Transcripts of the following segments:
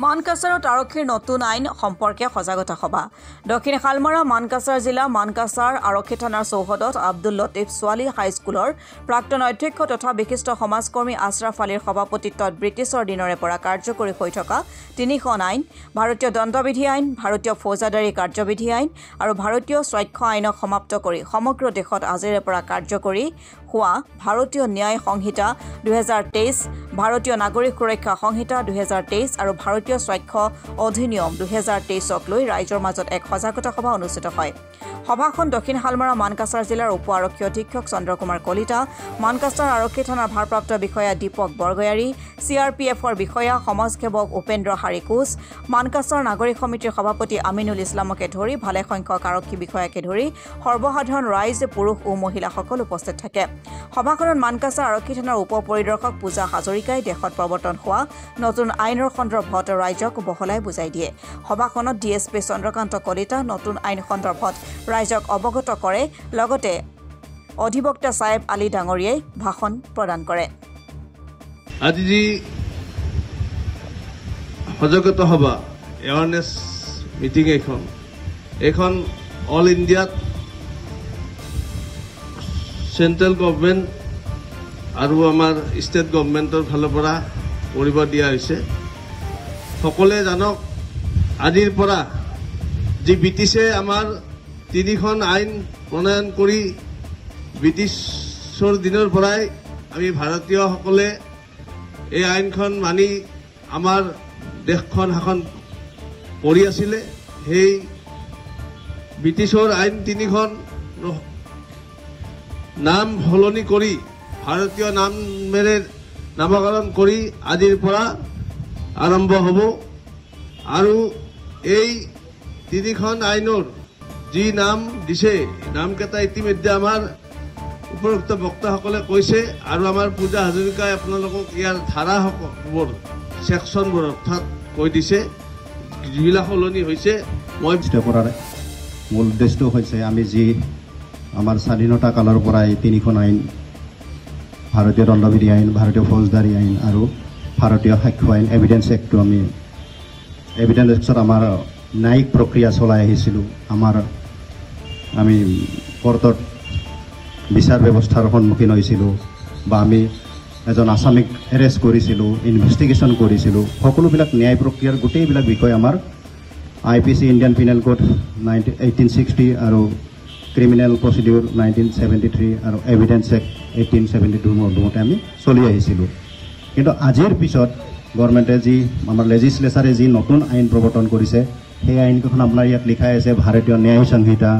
মানকাছাৰত আৰক্ষীৰ নতুন আইন সম্পৰ্কে সজাগতা সভা দক্ষিণ শালমাৰা মানকাছাৰ জিলা মানকাছাৰ আৰক্ষী থানাৰ চৌহদত আব্দুল লতিফ ছোৱালী হাইস্কুলৰ প্ৰাক্তন অধ্যক্ষ তথা বিশিষ্ট সমাজকৰ্মী আশৰাফ আলীৰ সভাপতিত্বত ব্ৰিটিছৰ দিনৰে পৰা কাৰ্যকৰী হৈ থকা তিনিখন আইন ভাৰতীয় দণ্ডবিধি আইন ভাৰতীয় ফৌজদাৰী কাৰ্যবিধি আইন আৰু ভাৰতীয় স্বাক্ষৰ আইনক সমাপ্ত কৰি সমগ্ৰ দেশত আজিৰে পৰা কাৰ্যকৰী হোৱা ভাৰতীয় ন্যায় সংহিতা 2023 ভাৰতীয় নাগৰিক সুৰক্ষা সংহিতা 2023 আৰু ভাৰতীয় স্বাক্ষৰ অধিনিয়ম 2023ক লৈ ৰাইজৰ মাজত এক সজাগতা সভা অনুষ্ঠিত হয়। সভাখন দক্ষিণ শালমাৰা মানকাছাৰ জিলাৰ উপ আৰক্ষী অধীক্ষক চন্দ্ৰকুমাৰ কলিতা, মানকাছাৰ আৰক্ষী থানাৰ ভাৰপ্ৰাপ্ত বিষয়া দীপক বৰগয়াৰী, CRPFৰ বিষয়া সমাজসেৱক উপেন্দ্ৰ হাৰিকুচ, মানকাছাৰ নাগৰিক সমিতিৰ সভাপতি আমিনুল ইছলামকে ধৰি ভালে সংখ্যক আৰক্ষী বিষয়াকে ধৰি সৰ্বসাধাৰণ ৰাইজ পুৰুষ ও মহিলাসকল উপস্থিত থাকে। সভাখনত মানকাছাৰ আৰক্ষী থানাৰ উপ পৰিদৰ্শক পূজা হাজৰিকাই দেশত প্ৰৱৰ্তন হোৱা নতুন আইনৰ সন্দৰ্ভত ৰাইজক বহলাই বুজাই দিয়ে। সভাখনত DSP চন্দ্ৰকান্ত কলিতা নতুন আইন সন্দৰ্ভত ৰাইজক অৱগত কৰে, লগতে অধিবক্তা সাহেব আলী ডাঙৰীয়াই ভাষণ প্ৰদান কৰে। আজি যি সজাগতা সভা এৱাৰনেছ মিটিং এখন অল ইণ্ডিয়াত চেন্ট্ৰেল গভৰ্ণমেণ্ট আৰু আমাৰ ষ্টেট গভৰ্ণমেণ্টৰ ফালৰ পৰা কৰিব দিয়া হৈছে। সকলোৱে জানক, আজিৰ পৰা যি ব্ৰিটিছে আমাৰ তিনিখন আইন প্ৰণয়ন কৰি ব্ৰিটিছৰ দিনৰ পৰাই আমি ভাৰতীয়সকলে এই আইনখন মানি আমাৰ দেশখন শাসন কৰি আছিলে। সেই ব্ৰিটিছৰ আইন তিনিখন নাম সলনি কৰি ভাৰতীয় নামেৰে নামকৰণ কৰি আজিৰ পৰা আৰম্ভ হ'ব আৰু এই তিনিখন আইনৰ যি নাম দিছে নামকেইটা ইতিমধ্যে আমাৰ উপৰোক্ত বক্তাসকলে কৈছে আৰু আমাৰ পূজা হাজৰিকাই আপোনালোকক ইয়াৰ ধাৰাবোৰ ছেকশ্যনবোৰ অৰ্থাৎ কৈ দিছে যিবিলাক সলনি হৈছে। মই কৰাৰ মূল উদ্দেশ্যটো হৈছে আমি যি আমাৰ স্বাধীনতা কালৰ পৰাই তিনিখন আইন ভাৰতীয় দণ্ডবিধি আইন ভাৰতীয় ফৌজদাৰী আইন আৰু ভাৰতীয় সাক্ষ্য আইন এভিডেন্স এক্টটো আমি এভিডেন্স এক্টত আমাৰ ন্যায়িক প্ৰক্ৰিয়া চলাই আহিছিলোঁ। আমি কোৰ্টত বিচাৰ ব্যৱস্থাৰ সন্মুখীন হৈছিলোঁ বা আমি এজন আসামিক এৰেষ্ট কৰিছিলোঁ, ইনভেষ্টিগেশ্যন কৰিছিলোঁ। সকলোবিলাক ন্যায় প্ৰক্ৰিয়াৰ গোটেইবিলাক বিষয় আমাৰ IPC ইণ্ডিয়ান পিনেল কোড 1860 আৰু ক্ৰিমিনেল প্ৰচিডিউৰ 1973 আৰু এভিডেন্স এক্ট 1872 মধ্যমতে আমি চলি আহিছিলোঁ। কিন্তু আজিৰ পিছত গভৰ্ণমেণ্টে যি আমাৰ লেজিছলেচাৰে যি নতুন আইন প্ৰৱৰ্তন কৰিছে সেই আইনকেইখন আপোনাৰ ইয়াত লিখাই আছে ভাৰতীয় ন্যায় সংহিতা,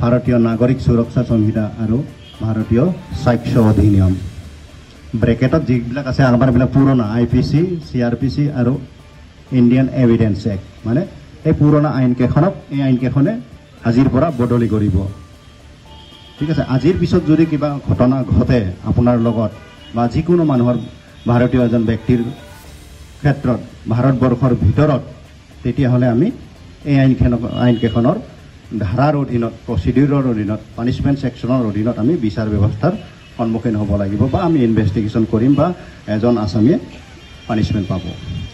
ভাৰতীয় নাগৰিক সুৰক্ষা সংহিতা আৰু ভাৰতীয় স্বাক্ষৰ অধিনিয়ম। ব্ৰেকেটত যিবিলাক আছে আমাৰবিলাক পুৰণা IPC, CRPC আৰু ইণ্ডিয়ান এভিডেন্স এক্ট, মানে এই পুৰণা আইনকেইখনক এই আইনকেইখনে আজিৰ পৰা বদলি কৰিব। ঠিক আছে, আজিৰ পিছত যদি কিবা ঘটনা ঘটে আপোনাৰ লগত বা যিকোনো মানুহৰ ভাৰতীয় এজন ব্যক্তিৰ ক্ষেত্ৰত ভাৰতবৰ্ষৰ ভিতৰত, তেতিয়াহ'লে আমি এই আইনকেইখনৰ ধাৰাৰ অধীনত, প্ৰচিডিউৰৰ অধীনত, পানিছমেণ্ট ছেকশ্যনৰ অধীনত আমি বিচাৰ ব্যৱস্থাৰ সন্মুখীন হ'ব লাগিব বা আমি ইনভেষ্টিগেশ্যন কৰিম বা এজন আসামীয়ে পানিছমেণ্ট পাব।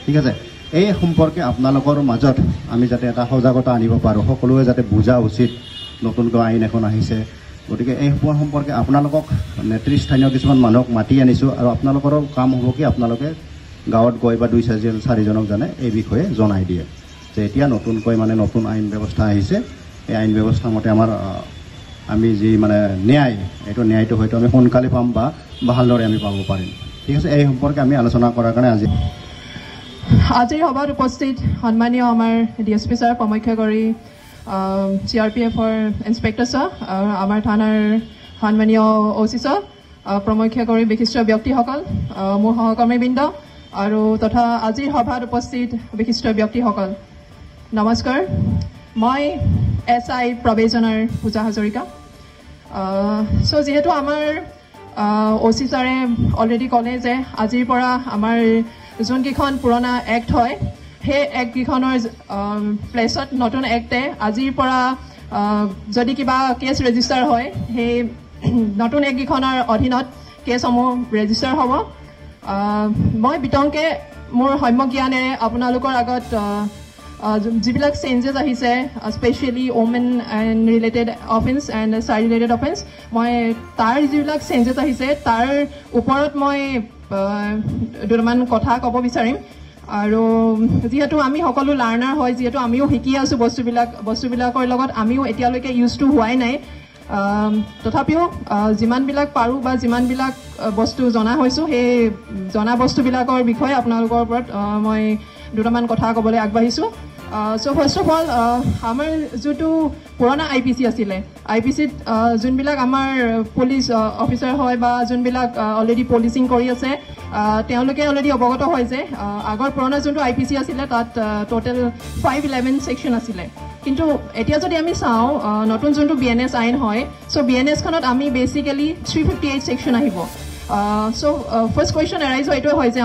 ঠিক আছে, এই সম্পৰ্কে আপোনালোকৰ মাজত আমি যাতে এটা সজাগতা আনিব পাৰোঁ, সকলোৱে যাতে বুজা উচিত নতুনকৈ আইন এখন আহিছে। গতিকে এই সম্পৰ্কে আপোনালোকক নেতৃস্থানীয় কিছুমান মানুহক মাতি আনিছোঁ আৰু আপোনালোকৰো কাম হ'ব কি আপোনালোকে গাঁৱত গৈ বা 2-4জনক জানে এই বিষয়ে জনাই দিয়ে যে এতিয়া নতুনকৈ নতুন আইন ব্যৱস্থা আহিছে। এই আইন ব্যৱস্থা মতে আমি যি ন্যায়, এইটো ন্যায়টো হয়তো আমি সোনকালে পাম বা ভালদৰে আমি পাব পাৰিম। ঠিক আছে, এই সম্পৰ্কে আমি আলোচনা কৰাৰ কাৰণে আজিৰ সভাত উপস্থিত সন্মানীয় আমাৰ DSP ছাৰ, প্ৰমুখ্যকাৰী CRPFৰ ইন্সপেক্টৰ ছাৰ, আমাৰ থানাৰ সন্মানীয় OC ছাৰ, প্ৰমুখ্যকাৰী বিশিষ্ট ব্যক্তিসকল, মোৰ সহকৰ্মীবৃন্দ আৰু তথা আজিৰ সভাত উপস্থিত বিশিষ্ট ব্যক্তিসকল, নমস্কাৰ। মই SI প্ৰবেশনাৰ পূজা হাজৰিকা। যিহেতু আমাৰ OC ছাৰে অলৰেডি ক'লে যে আজিৰ পৰা আমাৰ যোনকেইখন পুৰণা এক্ট হয় সেই এক্টকেইখনৰ প্লেচত নতুন এক্টে আজিৰ পৰা যদি কিবা কেছ ৰেজিষ্টাৰ হয় সেই নতুন এক্টকেইখনৰ অধীনত কেছসমূহ ৰেজিষ্টাৰ হ'ব। মই বিতংকে মোৰ সম্যক জ্ঞানেৰে আপোনালোকৰ আগত যিবিলাক চেঞ্জেছ আহিছে specially women and related offence and child related offence মই তাৰ যিবিলাক চেঞ্জেছ আহিছে তাৰ ওপৰত মই দুটামান কথা ক'ব বিচাৰিম আৰু যিহেতু আমি সকলো লাৰ্ণাৰ হয় যিহেতু আমিও শিকি আছোঁ বস্তুবিলাকৰ লগত আমিও এতিয়ালৈকে ইউজ টু হোৱাই নাই তথাপিও যিমানবিলাক পাৰোঁ বা যিমানবিলাক বস্তু জনা হৈছোঁ সেই জনা বস্তুবিলাকৰ বিষয়ে আপোনালোকৰ ওপৰত মই দুটামান কথা ক'বলৈ আগবাঢ়িছোঁ চ' ফাৰ্ষ্ট অফ অল আমাৰ যোনটো পুৰণা IPC আছিলে IPCত যোনবিলাক আমাৰ পুলিচ অফিচাৰ হয় বা যোনবিলাক অলৰেডি পলিচিং কৰি আছে তেওঁলোকে অলৰেডি অৱগত হয় যে আগৰ পুৰণা যোনটো IPC আছিলে তাত টোটেল 511 ছেকশ্যন আছিলে কিন্তু এতিয়া যদি আমি চাওঁ নতুন যোনটো BNS আইন হয় চ' BNSখনত আমি বেচিকেলি 358 ছেকশ্যন আহিব চ' ফাৰ্ষ্ট কুৱেশ্যন এৰাইজ হয় এইটোৱে হয় যে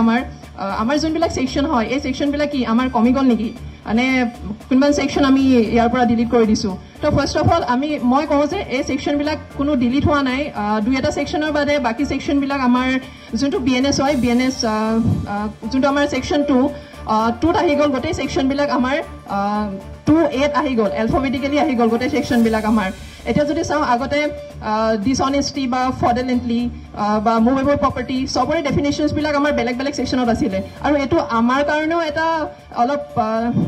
আমাৰ যোনবিলাক ছেকশ্যন হয় এই ছেকশ্যনবিলাক কি আমাৰ কমি গ'ল নেকি মানে কোনোবা ছেকশ্যন আমি ইয়াৰ পৰা ডিলিট কৰি দিছোঁ তো ফাৰ্ষ্ট অফ অল মই কওঁ যে এই ছেকশ্যনবিলাক কোনো ডিলিট হোৱা নাই দুই এটা ছেকশ্যনৰ বাদে বাকী ছেকশ্যনবিলাক আমাৰ যোনটো BNS হয় BNS যোনটো আমাৰ ছেকশ্যন 2ত আহি গ'ল গোটেই ছেকশ্যনবিলাক আমাৰ 2A আহি গ'ল এলফাবেটিকেলি আহি গ'ল গোটেই ছেকশ্যনবিলাক আমাৰ এতিয়া যদি চাওঁ আগতে ডিছঅনেষ্টি বা ফ্ৰডুলেণ্টলি বা মুভেবল প্ৰপাৰ্টি চবৰে ডেফিনেশ্যনছবিলাক আমাৰ বেলেগ বেলেগ ছেকশ্যনত আছিলে আৰু এইটো আমাৰ কাৰণেও এটা অলপ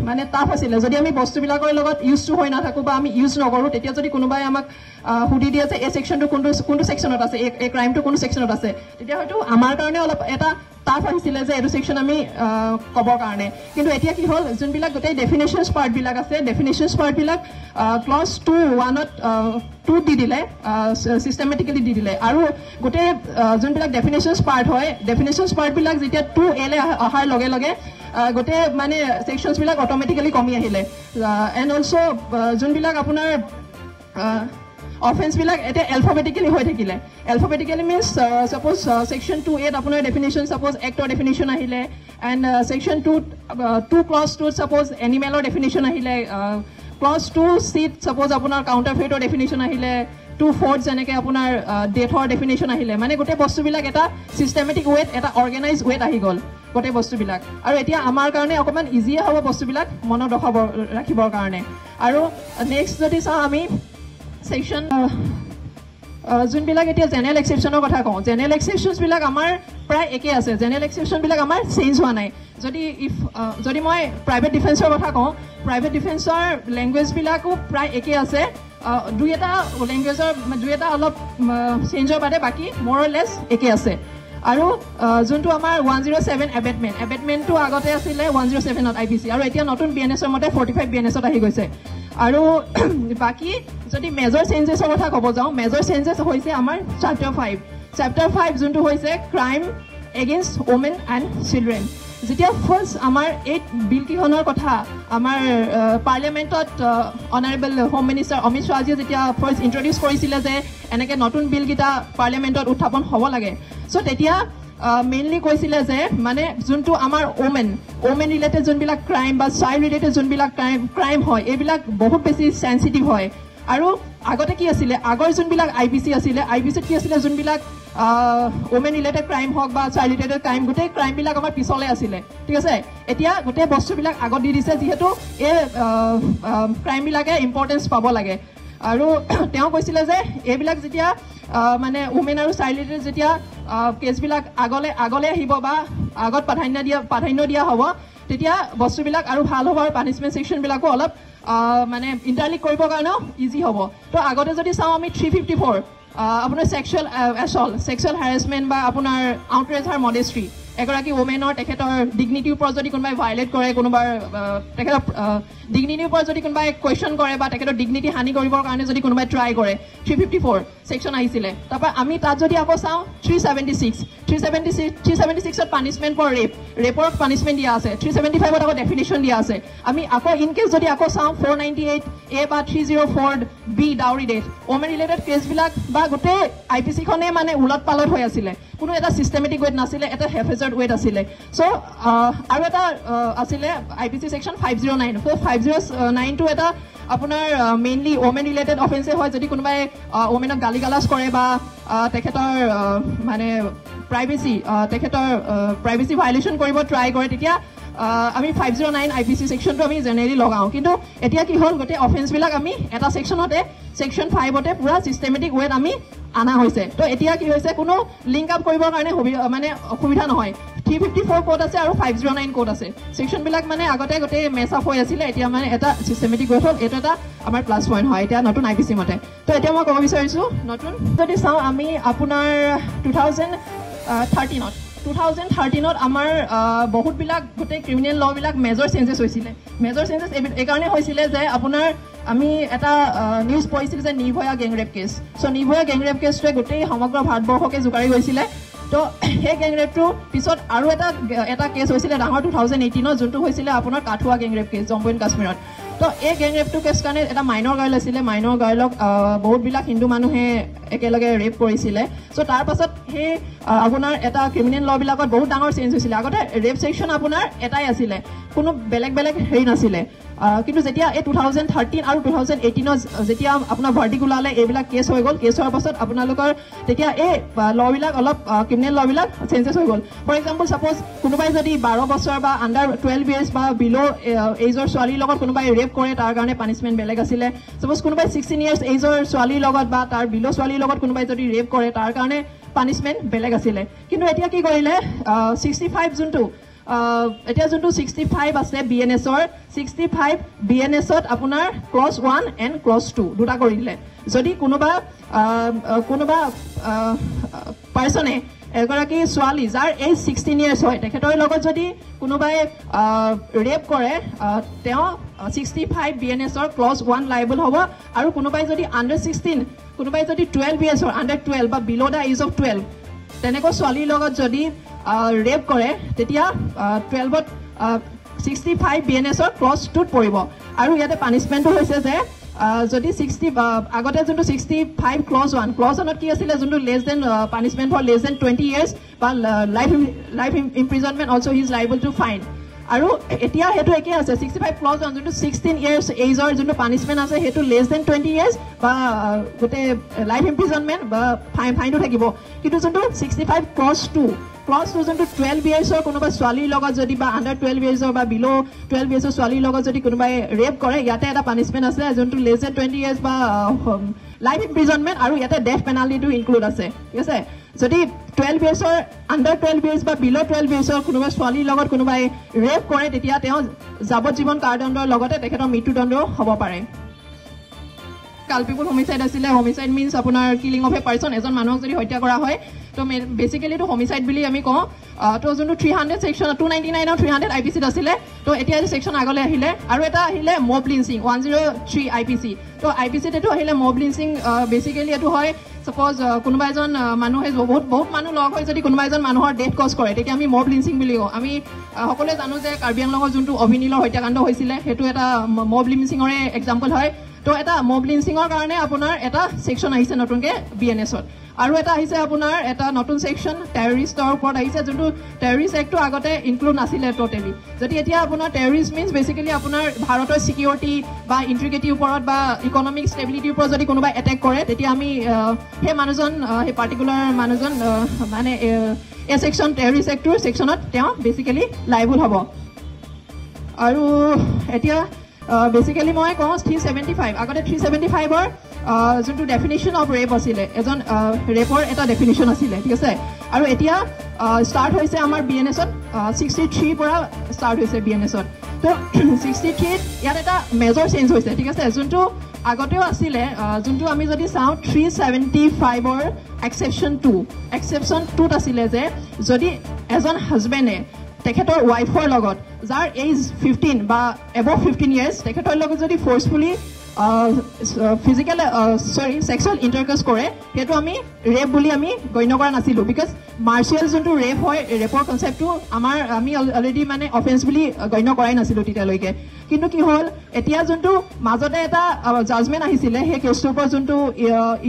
মানে টাফ আছিলে যদি আমি বস্তুবিলাকৰ লগত ইউজ টু হৈ নাথাকোঁ বা আমি ইউজ নকৰোঁ তেতিয়া যদি কোনোবাই আমাক সুধি দিয়ে যে এই ছেকশ্যনটো কোনটো ছেকশ্যনত আছে এই ক্ৰাইমটো কোনটো ছেকশ্যনত আছে তেতিয়া হয়তো আমাৰ কাৰণে অলপ এটা টাফ আহিছিলে যে এইটো ছেকশ্যন আমি ক'বৰ কাৰণে কিন্তু এতিয়া কি হ'ল যোনবিলাক গোটেই ডেফিনেশ্যনছ পাৰ্টবিলাক আছে ডেফিনেশ্যনছ পাৰ্টবিলাক ক্লজ 2(1)ত 2 দি দিলে ছিষ্টেমেটিকেলি দি দিলে আৰু গোটেই যোনবিলাক ডেফিনেশ্যনছ পাৰ্ট হয় ডেফিনেশ্যনছ পাৰ্টবিলাক যেতিয়া 2A অহাৰ লগে লগে গোটেই মানে ছেকশ্যনছবিলাক অট'মেটিকেলি কমি আহিলে এণ্ড অলছ' যোনবিলাক আপোনাৰ অফেন্সবিলাক এতিয়া এলফাবেটিকেলি হৈ থাকিলে এলফাবেটিকেলি মিনছ ছাপ'জ ছেকশ্যন 2A আপোনাৰ ডেফিনেশ্যন ছাপ'জ এক্টৰ ডেফিনেশ্যন আহিলে এণ্ড ছেকশ্যন 2 ক্লজ 2 ছাপ'জ এনিমেলৰ ডেফিনেশ্যন আহিলে ক্লজ 2C ছাপ'জ আপোনাৰ কাউণ্টাৰফেইটৰ ডেফিনেশ্যন আহিলে 2/4 যেনেকৈ আপোনাৰ ডেথৰ ডেফিনেশ্যন আহিলে মানে গোটেই বস্তুবিলাক এটা ছিষ্টেমেটিক ৱেত এটা অৰ্গেনাইজ ৱেত আহি গ'ল গোটেই বস্তুবিলাক আৰু এতিয়া আমাৰ কাৰণে অকণমান ইজিয়ে হ'ব বস্তুবিলাক মনত ৰাখিবৰ কাৰণে আৰু নেক্সট যদি চাওঁ আমি ছেকশ্যন যোনবিলাক এতিয়া জেনেৰেল এক্সেপশ্যনৰ কথা কওঁ জেনেৰেল এক্সেপশ্যনছবিলাক আমাৰ প্ৰায় একেই আছে জেনেৰেল এক্সেপশ্যনবিলাক আমাৰ চেঞ্জ হোৱা নাই যদি মই প্ৰাইভেট ডিফেন্সৰ কথা কওঁ প্ৰাইভেট ডিফেন্সৰ লেংগুৱেজবিলাকো প্ৰায় একেই আছে দুই এটা লেংগুৱেজৰ দুই এটা অলপ চেঞ্জৰ বাদে বাকী মোৰ লেছ একেই আছে আৰু যোনটো আমাৰ 107 এবেটমেণ্টটো আগতে আছিলে 107ত IPC আৰু এতিয়া নতুন BNSৰ মতে 45 BNSত আহি গৈছে আৰু বাকী যদি মেজৰ চেঞ্জেছৰ কথা ক'ব যাওঁ মেজৰ চেঞ্জেছ হৈছে আমাৰ চেপ্টাৰ 5 যোনটো হৈছে crime against women and children যেতিয়া ফাৰ্ষ্ট আমাৰ এই বিলকেইখনৰ কথা আমাৰ পাৰ্লিয়ামেণ্টত অনাৰেবল হোম মিনিষ্টাৰ অমিত শ্বাহজীয়ে যেতিয়া ফাৰ্ষ্ট ইণ্ট্ৰডিউচ কৰিছিলে যে এনেকৈ নতুন বিলকেইটা পাৰ্লিয়ামেণ্টত উত্থাপন হ'ব লাগে চ' তেতিয়া মেইনলি কৈছিলে যে মানে যোনটো আমাৰ ওমেন ৰিলেটেড যোনবিলাক ক্ৰাইম বা চাইল্ড ৰিলেটেড যোনবিলাক ক্ৰাইম হয় এইবিলাক বহুত বেছি চেঞ্চিটিভ হয় আৰু আগতে কি আছিলে আগৰ যোনবিলাক IPC আছিলে IPCত কি আছিলে যোনবিলাক ওমেন ৰিলেটেড ক্ৰাইম হওক বা চাইল্ড ৰিলেটেড ক্ৰাইম গোটেই ক্ৰাইমবিলাক আমাৰ পিছলৈ আছিলে ঠিক আছে এতিয়া গোটেই বস্তুবিলাক আগত দি দিছে যিহেতু এই ক্ৰাইমবিলাকে ইম্পৰ্টেঞ্চ পাব লাগে আৰু তেওঁ কৈছিলে যে এইবিলাক যেতিয়া মানে ওমেন আৰু চাইল্ড ৰিলেটেড যেতিয়া কেছবিলাক আগলৈ আহিব বা আগত প্ৰাধান্য দিয়া হ'ব তেতিয়া বস্তুবিলাক আৰু ভাল হ'ব আৰু পানিছমেণ্ট ছেকশ্যনবিলাকো অলপ মানে ইণ্টাৰলিক কৰিবৰ কাৰণেও ইজি হ'ব তো আগতে যদি চাওঁ আমি 354 আপোনাৰ ছেক্সুৱেল হেৰাছমেণ্ট বা আপোনাৰ আউটৰেজ হাৰ মডেষ্ট্ৰি এগৰাকী ওমেনৰ তেখেতৰ ডিগনিটিৰ ওপৰত যদি কোনোবাই ভাইলেট কৰে কোনোবাৰ তেখেতৰ ডিগনিটিৰ ওপৰত যদি কোনোবাই কুৱেশ্যন কৰে বা তেখেতৰ ডিগনিটি হানি কৰিবৰ কাৰণে যদি কোনোবাই ট্ৰাই কৰে 354 ছেকশ্যন আহিছিলে তাৰপৰা আমি তাত যদি আকৌ চাওঁ 376ত পানিছমেণ্ট ফৰ ৰেপৰ পানিছমেণ্ট দিয়া আছে 375ত আকৌ ডেফিনেশ্যন দিয়া আছে আমি আকৌ ইনকেছ যদি আকৌ চাওঁ 498A বা 304B ডাউৰি ডেথ ওমেন ৰিলেটেড কেছবিলাক বা গোটেই IPCখনে মানে উলট পালট হৈ আছিলে কোনো এটা ছিষ্টেমেটিক ৱেট নাছিলে এটা হেফেজাৰ্ড ৱেট আছিলে চ' আৰু এটা আছিলে IPC ছেকশ্যন 509 ত' 509টো এটা আপোনাৰ মেইনলি ওমেন ৰিলেটেড অফেন্সে হয় যদি কোনোবাই ওমেনক গালি গালাজ কৰে বা তেখেতৰ মানে প্ৰাইভেচি ভাইলেশ্যন কৰিব ট্ৰাই কৰে তেতিয়া আমি 509 IPC সেকশনটো আমি জেনেৰেলি লগাওঁ কিন্তু এতিয়া কি হ'ল গোটেই অফেন্সবিলাক আমি এটা সেকশনতে সেকশন 5তে পুৰা সিস্টেমেটিক ৱেত আমি আনা হৈছে তো এতিয়া কি হৈছে কোনো লিংক আপ কৰিবৰ কাৰণে মানে অসুবিধা নহয় 354 কোড আছে আৰু 509 কোড আছে সেকশনবিলাক মানে আগতে গোটেই মেছ আপ হৈ আছিল এতিয়া মানে এটা সিস্টেমেটিক ৱেত হ'ল এটা এটা আমাৰ প্লাস পইণ্ট হয় এতিয়া নতুন IPC মতে তো এতিয়া মই ক'ব বিচাৰিছোঁ নতুন যদি চাওঁ আমি আপোনাৰ 2013ত আমাৰ বহুতবিলাক গোটেই ক্ৰিমিনেল লবিলাক মেজৰ চেঞ্জেছ হৈছিলে মেজৰ চেঞ্জেছ এইকাৰণে হৈছিলে যে আপোনাৰ আমি এটা নিউজ পঢ়িছিলোঁ যে নিৰ্ভয়া গেংৰেপ কেছ চ' নিৰ্ভয়া গেংৰেপ কেছটোৱে গোটেই সমগ্ৰ ভাৰতবৰ্ষকে জোকাৰি গৈছিলে তো সেই গেংৰেপটোৰ পিছত আৰু এটা কেছ হৈছিলে ডাঙৰ 2018ত যোনটো হৈছিলে আপোনাৰ কাঠুৱা গেংৰেপ কেছ জম্মু এণ্ড কাশ্মীৰত তো এই গেংৰেপটো কেছ কাৰণে এটা মাইনৰ গাৰ্ল আছিলে মাইনৰ গাৰ্লক বহুতবিলাক হিন্দু মানুহে একেলগে ৰেপ কৰিছিলে চ' তাৰ পাছত সেই আপোনাৰ এটা ক্ৰিমিনেল লবিলাকত বহুত ডাঙৰ চেঞ্জ হৈছিলে আগতে ৰেপ ছেকশ্যন আপোনাৰ এটাই আছিলে কোনো বেলেগ হেৰি নাছিলে কিন্তু যেতিয়া এই 2013 আৰু 2018ত যেতিয়া আপোনাৰ ভাৰ্ডিক ওলালে এইবিলাক কেছ হৈ গ'ল কেছ হোৱাৰ পাছত আপোনালোকৰ তেতিয়া এই লবিলাক অলপ ক্ৰিমিনেল লবিলাক চেঞ্জেছ হৈ গ'ল ফৰ এক্সাম্পল ছাপ'জ কোনোবাই যদি 12 বছৰ বা আণ্ডাৰ 12 ইয়াৰ্ছ বা বিল' এইজৰ ছোৱালীৰ লগত কোনোবাই ৰেপ কৰে তাৰ কাৰণে পানিছমেণ্ট বেলেগ আছিলে ছাপ'জ কোনোবাই 16 ইয়াৰ্ছ এইজৰ ছোৱালীৰ লগত বা তাৰ বিল' ছোৱালীৰ লগত কোনোবাই যদি ৰেপ কৰে তাৰ কাৰণে পানিছমেণ্ট বেলেগ আছিলে কিন্তু এতিয়া কি কৰিলে 65 যোনটো এতিয়া যোনটো 65 আছে BNSৰ 65 BNSত আপোনাৰ ক্লজ 1 এণ্ড ক্লজ 2 দুটা কৰি দিলে যদি কোনোবা পাৰ্চনে এগৰাকী ছোৱালী যাৰ এজ 16 ইয়াৰ্ছ হয় তেখেতৰ লগত যদি কোনোবাই ৰেপ কৰে তেওঁ 65 BNSৰ ক্লজ 1 লাইবল হ'ব আৰু কোনোবাই যদি আণ্ডাৰ 16 কোনোবাই যদি 12 ইয়াৰ্ছৰ আণ্ডাৰ 12 বা বিল' দ্য এজ অফ 12 তেনেকুৱা ছোৱালীৰ লগত যদি ৰেপ কৰে তেতিয়া 12ত 65 BNSৰ ক্লজ 2ত পৰিব আৰু ইয়াতে পানিছমেণ্টটো হৈছে যে যদি 60 আগতে যোনটো 65 ক্লজ 1ত কি আছিলে যোনটো less than punishment for less than 20 years বা life imprisonment also' he is liable to fine আৰু এতিয়া সেইটো একে আছে 65 ক্লজ 1 যোনটো 16 ইয়াৰ্ছ এইজৰ যোনটো পানিছমেণ্ট আছে সেইটো লেছ দেন 20 ইয়াৰ্ছ বা গোটেই লাইফ ইম্প্ৰিজনমেণ্ট বা ফাইনটো থাকিব কিন্তু যোনটো 65 ক্লজ 2 যোনটো 12 ইয়াৰ্ছৰ কোনোবা ছোৱালীৰ লগত যদি বা আণ্ডাৰ 12 ইয়াৰ্ছৰ বা বিল' 12 ইয়াৰ্ছৰ ছোৱালীৰ লগত যদি কোনোবাই ৰেপ কৰে ইয়াতে এটা পানিছমেণ্ট আছে যোনটো লেছ দেন 20 ইয়াৰ্ছ বা লাইফ ইম্প্ৰিজনমেণ্ট আৰু ইয়াতে ডেথ পেনাল্টিটো ইনক্লুড আছে ঠিক আছে যদি 12 ইয়াৰ্ছৰ আণ্ডাৰ 12 ইয়াৰ্ছ বা বিল' 12 ইয়াৰ্ছৰ কোনোবা ছোৱালীৰ লগত কোনোবাই ৰেপ কৰে তেতিয়া তেওঁ যাৱজ্জীৱন কাৰাদণ্ডৰ লগতে তেখেতৰ মৃত্যুদণ্ডও হ'ব পাৰে কালপিপুল হোমিচাইড আছিলে হোমিচাইড মিনছ আপোনাৰ কিলিং অফ এ পাৰ্চন এজন মানুহক যদি হত্যা কৰা হয় তো বেচিকেলি এইটো হোমিচাইড বুলি আমি কওঁ তো যোনটো 300 ছেকশ্যন 299 আৰু 300 IPCত আছিলে তো এতিয়া এইটো ছেকশ্যন আগলৈ আহিলে আৰু এটা আহিলে মব লিঞ্চিং 103 IPC তো IPCত এইটো আহিলে মব লিঞ্চিং বেচিকেলি এইটো হয় ছাপ'জ কোনোবা এজন মানুহে বহুত মানুহ লগ হৈ যদি কোনোবা এজন মানুহৰ ডেথ কজ কৰে তেতিয়া আমি মব লিঞ্চিং বুলি কওঁ আমি সকলোৱে জানো যে কাৰ্বি আংলঙৰ যোনটো অভিনীলৰ হত্যাকাণ্ড হৈছিলে সেইটো এটা মব লিঞ্চিঙৰে এক্সাম্পল হয় তো এটা মব লিঞ্চিঙৰ কাৰণে আপোনাৰ এটা ছেকশ্যন আহিছে নতুনকৈ BNSত আৰু এটা আহিছে আপোনাৰ এটা নতুন ছেকশ্যন টেৰৰিষ্টৰ ওপৰত আহিছে যোনটো টেৰৰিষ্ট এক্টটো আগতে ইনক্লুড নাছিলে টোটেলি যদি এতিয়া আপোনাৰ টেৰৰিষ্ট মিনছ বেচিকেলি আপোনাৰ ভাৰতৰ ছিকিউৰিটি বা ইণ্টিগ্ৰিটিৰ ওপৰত বা ইকনমিক ষ্টেবিলিটিৰ ওপৰত যদি কোনোবাই এটেক কৰে তেতিয়া আমি সেই মানুহজন সেই পাৰ্টিকুলাৰ মানুহজন মানে এই ছেকশ্যন টেৰৰিষ্ট এক্টটোৰ ছেকশ্যনত তেওঁ বেচিকেলি লাইবল হ'ব আৰু এতিয়া বেচিকেলি মই কওঁ 375 আগতে 375ৰ যোনটো ডেফিনেশ্যন অফ ৰেপ আছিলে এজন ৰেপৰ এটা ডেফিনেশ্যন আছিলে ঠিক আছে আৰু এতিয়া ষ্টাৰ্ট হৈছে আমাৰ BNSত 63 পৰা ষ্টাৰ্ট হৈছে BNSত তো 63ত ইয়াত এটা মেজৰ চেঞ্জ হৈছে ঠিক আছে যোনটো আগতেও আছিলে যোনটো আমি যদি চাওঁ 375ৰ এক্সেপশ্যন 2ত আছিলে যে যদি এজন হাজবেণ্ডে তেখেতৰ ৱাইফৰ লগত যাৰ এজ 15 বা এবভ 15 ইয়াৰ্ছ তেখেতৰ লগত যদি ফ'ৰ্চফুলি ফিজিকেল ছেক্সুৱেল ইণ্টাৰক'ৰ্ছ কৰে সেইটো আমি ৰেপ বুলি আমি গণ্য কৰা নাছিলোঁ বিকজ মাৰ্চিয়েল যোনটো ৰেপ হয় ৰেপৰ কনচেপ্টটো আমি অলৰেডি মানে অফেন্স বুলি গণ্য কৰাই নাছিলোঁ তেতিয়ালৈকে কিন্তু কি হ'ল এতিয়া যোনটো মাজতে এটা জাজমেণ্ট আহিছিলে সেই কেছটোৰ ওপৰত যোনটো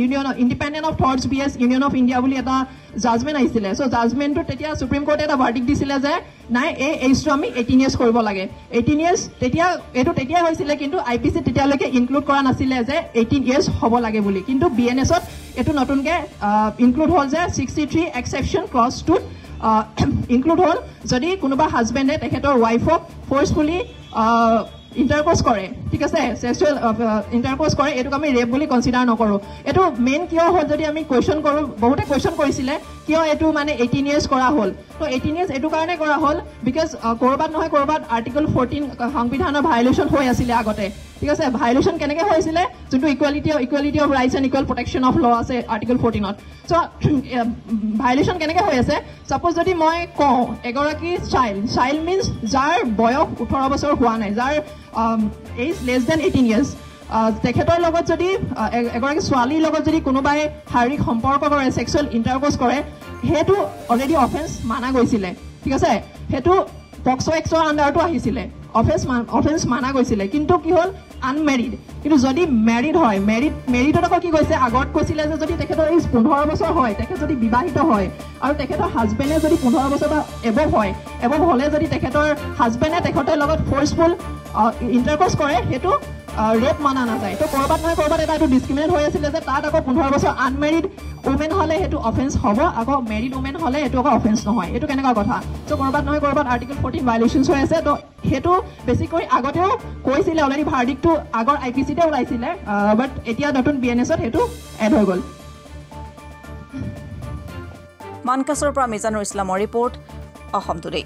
union independent of thoughts BS union of India বুলি এটা জাজমেণ্ট আহিছিলে চ' জাজমেণ্টটো তেতিয়া সুপ্ৰিম কোৰ্টে এটা ভাৰ্ডিক্ট দিছিলে যে নাই এই এজটো আমি 18 years কৰিব লাগে 18 years তেতিয়াই হৈছিলে কিন্তু IPC তেতিয়ালৈকে ইনক্লুড কৰা নাছিলে যে 18 years হ'ব লাগে বুলি কিন্তু BNSত এইটো নতুনকৈ ইনক্লুড হ'ল যে 63 এক্সেপশ্যন ক্লজ 2 ইনক্লুড হ'ল যদি কোনোবা হাজবেণ্ডে তেখেতৰ ৱাইফক ফ'ৰ্চফুলি ইণ্টাৰক'ৰ্চ কৰে ঠিক আছে ছেক্সুৱেল ইণ্টাৰক'ৰ্চ কৰে এইটোক আমি ৰেপ বুলি কনচিডাৰ নকৰোঁ এইটো মেইন কিয় হ'ল যদি আমি কুৱেশ্যন কৰোঁ বহুতে কুৱেশ্যন কৰিছিলে কিয় এইটো মানে 18 years কৰা হ'ল তো 18 years এইটো কাৰণে কৰা হ'ল বিকজ ক'ৰবাত নহয় ক'ৰবাত আৰ্টিকল 14 সংবিধানৰ ভায়লেশ্যন হৈ আছিলে আগতে ঠিক আছে ভায়লেশ্যন কেনেকৈ হৈছিলে যোনটো equality of rights and equal protection of law আছে আৰ্টিকল 14ত চ' ভায়লেশ্যন কেনেকৈ হৈ আছে ছাপ'জ যদি মই কওঁ এগৰাকী চাইল্ড মিনছ যাৰ বয়স 18 বছৰ হোৱা নাই যাৰ এজ লেছ দেন 18 years তেখেতৰ লগত যদি এগৰাকী ছোৱালীৰ লগত যদি কোনোবাই শাৰীৰিক সম্পৰ্ক কৰে ছেক্সুৱেল ইণ্টাৰক'ৰ্চ কৰে সেইটো অলৰেডি অফেন্স মানা গৈছিলে ঠিক আছে সেইটো পক্সো এক্টৰ আণ্ডাৰতো আহিছিলে অফেন্স মানা গৈছিলে কিন্তু কি হ'ল আনমেৰিড কিন্তু যদি মেৰিড হয় মেৰিডত আকৌ কি কৈছে আগত কৈছিলে যে যদি তেখেতৰ এজ 15 বছৰ হয় তেখেত যদি বিবাহিত হয় আৰু তেখেতৰ হাজবেণ্ডে যদি 15 বছৰ বা এবভ হ'লে যদি তেখেতৰ হাজবেণ্ডে তেখেতৰ লগত ফ'ৰ্চফুল ইণ্টাৰক'ৰ্চ কৰে সেইটো ৰেপ মানা নাযায় তো ক'ৰবাত নহয় ক'ৰবাত এটা এইটো ডিছক্ৰিমিনেট হৈ আছিলে যে তাত আকৌ 15 বছৰ আনমেৰিড উমেন হ'লে সেইটো অফেন্স হ'ব আকৌ মেৰিড উমেন হ'লে এইটো আকৌ অফেন্স নহয় এইটো কেনেকুৱা কথা চ' ক'ৰবাত নহয় ক'ৰবাত আৰ্টিকল 14 ভায়লেশ্যনছ হৈ আছে তো সেইটো বেছিকৈ আগতেও কৈছিলে অলৰেডি ভাৰ্ডিক্টটো আগৰ IPCতে ওলাইছিলে বাট এতিয়া নতুন BNSত সেইটো এড হৈ গ'ল মানকাছৰ পৰা মিজানুৰ ইছলামৰ ৰিপৰ্ট অসম টুডে